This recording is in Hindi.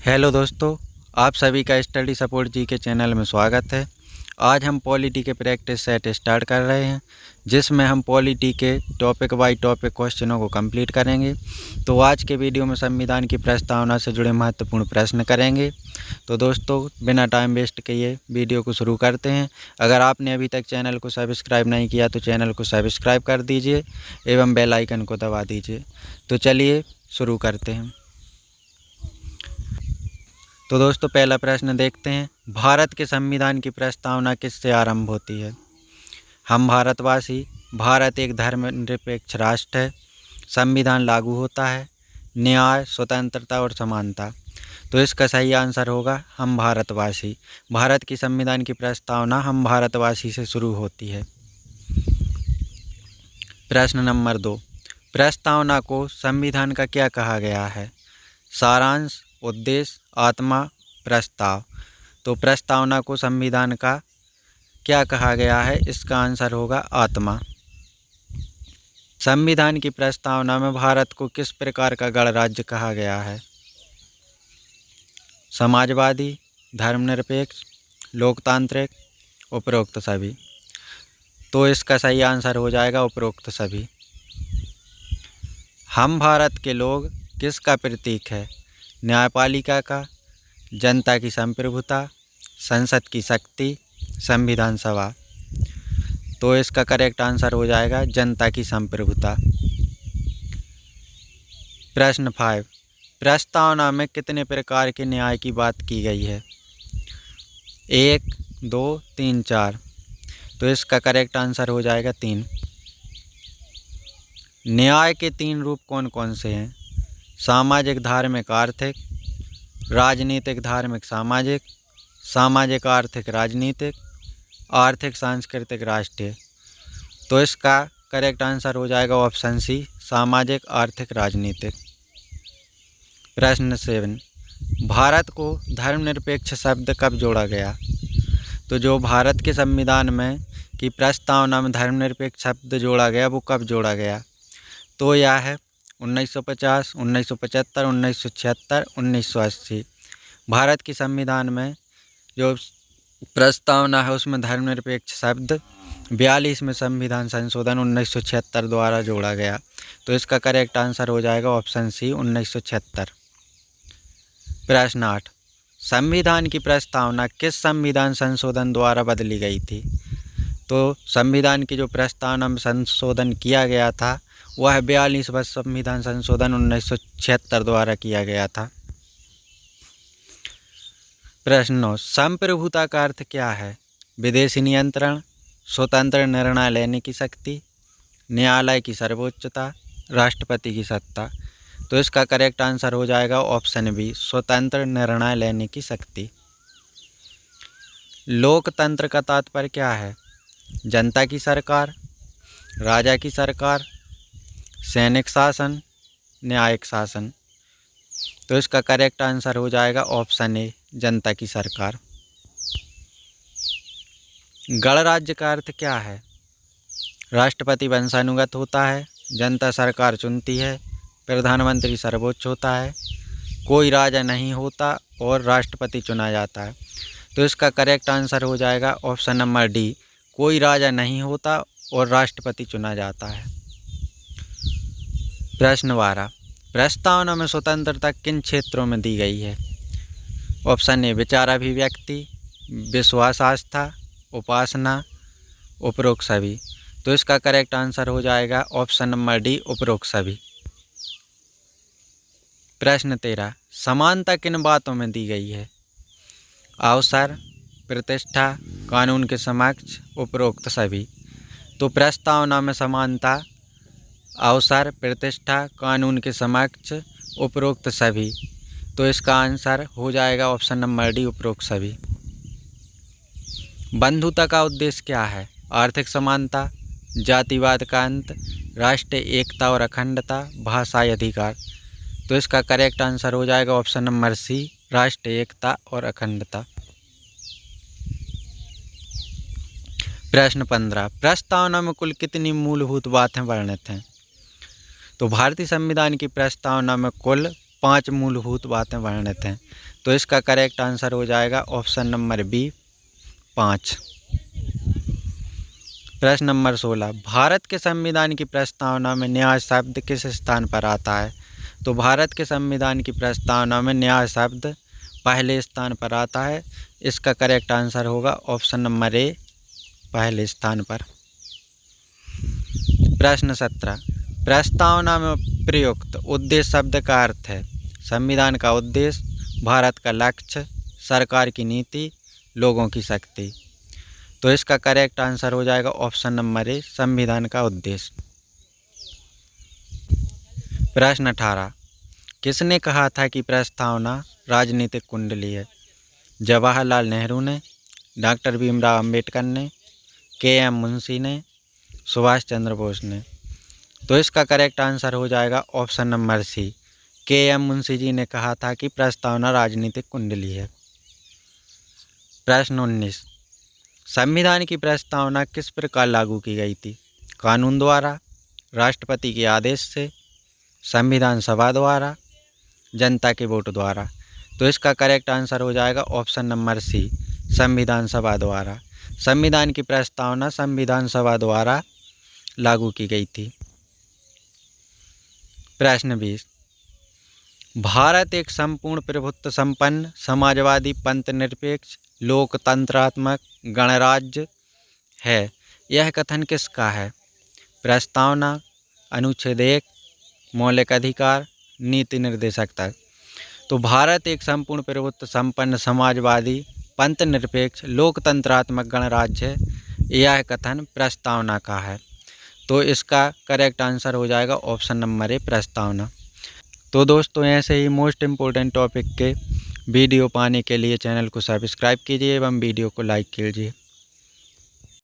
हेलो दोस्तों, आप सभी का स्टडी सपोर्ट जी के चैनल में स्वागत है। आज हम पॉलिटी के प्रैक्टिस सेट स्टार्ट कर रहे हैं, जिसमें हम पॉलिटी के टॉपिक बाय टॉपिक क्वेश्चनों को कंप्लीट करेंगे। तो आज के वीडियो में संविधान की प्रस्तावना से जुड़े महत्वपूर्ण प्रश्न करेंगे। तो दोस्तों, बिना टाइम वेस्ट किए वीडियो को शुरू करते हैं। अगर आपने अभी तक चैनल को सब्सक्राइब नहीं किया तो चैनल को सब्सक्राइब कर दीजिए एवं बेल आइकन को दबा दीजिए। तो चलिए शुरू करते हैं। तो दोस्तों, पहला प्रश्न देखते हैं। भारत के संविधान की प्रस्तावना किससे आरंभ होती है? हम भारतवासी। भारत एक धर्मनिरपेक्ष राष्ट्र है। संविधान लागू होता है। न्याय, स्वतंत्रता और समानता। तो इसका सही आंसर होगा हम भारतवासी। भारत की संविधान की प्रस्तावना हम भारतवासी से शुरू होती है। प्रश्न नंबर 2। प्रस्तावना को संविधान का क्या कहा गया है? सारांश, उद्देश्य, आत्मा, प्रस्ताव। तो प्रस्तावना को संविधान का क्या कहा गया है? इसका आंसर होगा आत्मा। संविधान की प्रस्तावना में भारत को किस प्रकार का गणराज्य कहा गया है? समाजवादी, धर्मनिरपेक्ष, लोकतांत्रिक, उपरोक्त सभी। तो इसका सही आंसर हो जाएगा उपरोक्त सभी। हम भारत के लोग किसका प्रतीक है? न्यायपालिका का, जनता की संप्रभुता, संसद की शक्ति, संविधान सभा। तो इसका करेक्ट आंसर हो जाएगा जनता की संप्रभुता। प्रश्न 5। प्रस्तावना में कितने प्रकार के न्याय की बात की गई है? 1, 2, 3, 4। तो इसका करेक्ट आंसर हो जाएगा 3। न्याय के 3 रूप कौन कौन से हैं? सामाजिक, धार्मिक, आर्थिक, राजनीतिक, धार्मिक, सामाजिक, सामाजिक, आर्थिक, राजनीतिक, आर्थिक, सांस्कृतिक, राष्ट्रीय। तो इसका करेक्ट आंसर हो जाएगा ऑप्शन सी, सामाजिक, आर्थिक, राजनीतिक। प्रश्न 7। भारत को धर्मनिरपेक्ष शब्द कब जोड़ा गया? तो जो भारत के संविधान में की प्रस्तावना में धर्मनिरपेक्ष शब्द जोड़ा गया, वो कब जोड़ा गया? तो यह है 1950, 1975, 1976, 1980। भारत के संविधान में जो प्रस्तावना है उसमें धर्मनिरपेक्ष शब्द 42 में संविधान संशोधन 1976 द्वारा जोड़ा गया। तो इसका करेक्ट आंसर हो जाएगा ऑप्शन सी, 1976। प्रश्न 8। संविधान की प्रस्तावना किस संविधान संशोधन द्वारा बदली गई थी? तो संविधान की जो प्रस्तावना में संशोधन किया गया था वह 42वां संविधान संशोधन 1976 द्वारा किया गया था। प्रश्न 9। संप्रभुता का अर्थ क्या है? विदेशी नियंत्रण, स्वतंत्र निर्णय लेने की शक्ति, न्यायालय की सर्वोच्चता, राष्ट्रपति की सत्ता। तो इसका करेक्ट आंसर हो जाएगा ऑप्शन बी, स्वतंत्र निर्णय लेने की शक्ति। लोकतंत्र का तात्पर्य क्या है? जनता की सरकार, राजा की सरकार, सैनिक शासन, न्यायिक शासन। तो इसका करेक्ट आंसर हो जाएगा ऑप्शन ए, जनता की सरकार। गणराज्य का अर्थ क्या है? राष्ट्रपति वंशानुगत होता है, जनता सरकार चुनती है, प्रधानमंत्री सर्वोच्च होता है, कोई राजा नहीं होता और राष्ट्रपति चुना जाता है। तो इसका करेक्ट आंसर हो जाएगा ऑप्शन नंबर डी, कोई राजा नहीं होता और राष्ट्रपति चुना जाता है। प्रश्न 12। प्रस्तावना में स्वतंत्रता किन क्षेत्रों में दी गई है? ऑप्शन ए, विचार अभिव्यक्ति, विश्वास, आस्था, उपासना, उपरोक्त सभी। तो इसका करेक्ट आंसर हो जाएगा ऑप्शन नंबर डी, उपरोक्त सभी। प्रश्न 13। समानता किन बातों में दी गई है? अवसर, प्रतिष्ठा, कानून के समक्ष, उपरोक्त सभी। तो प्रस्तावना में समानता, अवसर, प्रतिष्ठा, कानून के समक्ष, उपरोक्त सभी। तो इसका आंसर हो जाएगा ऑप्शन नंबर डी, उपरोक्त सभी। बंधुता का उद्देश्य क्या है? आर्थिक समानता, जातिवाद का अंत, राष्ट्रीय एकता और अखंडता, भाषाई अधिकार। तो इसका करेक्ट आंसर हो जाएगा ऑप्शन नंबर सी, राष्ट्रीय एकता और अखंडता। प्रश्न 15। प्रस्तावना में कुल कितनी मूलभूत बातें वर्णित हैं? तो भारतीय संविधान की प्रस्तावना में कुल 5 मूलभूत बातें वर्णित हैं। तो इसका करेक्ट आंसर हो जाएगा ऑप्शन नंबर बी 5। प्रश्न नंबर 16, भारत के संविधान की प्रस्तावना में न्याय शब्द किस स्थान पर आता है? तो भारत के संविधान की प्रस्तावना में न्याय शब्द पहले स्थान पर आता है। इसका करेक्ट आंसर होगा ऑप्शन नंबर ए पहले स्थान पर। प्रश्न 17, प्रस्तावना में प्रयुक्त उद्देश्य शब्द का अर्थ है? संविधान का उद्देश्य, भारत का लक्ष्य, सरकार की नीति, लोगों की शक्ति। तो इसका करेक्ट आंसर हो जाएगा ऑप्शन नंबर ए संविधान का उद्देश्य। प्रश्न 18, किसने कहा था कि प्रस्तावना राजनीतिक कुंडली है? जवाहरलाल नेहरू ने, डॉक्टर भीमराव अंबेडकर ने, के.एम. मुंशी ने, सुभाष चंद्र बोस ने। तो इसका करेक्ट आंसर हो जाएगा option number C, K M. Munshi ji ने कहा था कि प्रस्तावना राजनीतिक कुंडली है। प्रश्न 19, संविधान की प्रस्तावना किस प्रकार लागू की गई थी? कानून द्वारा, राष्ट्रपति के आदेश से, संविधान सभा द्वारा, जनता के वोट द्वारा। तो इसका करेक्ट आंसर हो जाएगा ऑप्शन नंबर सी, संविधान सभा द्वारा। संविधान की प्रस्तावना संविधान सभा द्वारा लागू की गई थी। प्रश्न 20, भारत एक संपूर्ण प्रभुत्व संपन्न समाजवादी पंथ निरपेक्ष लोकतंत्रात्मक गणराज्य है, यह कथन किसका है? प्रस्तावना, अनुच्छेद 1, मौलिक अधिकार, नीति निर्देशक तक। तो भारत एक संपूर्ण प्रभुत्व संपन्न समाजवादी पंथ निरपेक्ष लोकतंत्रात्मक गणराज्य है, यह कथन प्रस्तावना का है। तो इसका करेक्ट आंसर हो जाएगा ऑप्शन नंबर ए प्रस्तावना। तो दोस्तों ऐसे ही मोस्ट इम्पोर्टेंट टॉपिक के वीडियो पाने के लिए चैनल को सब्सक्राइब कीजिए एवं वीडियो को लाइक कीजिए।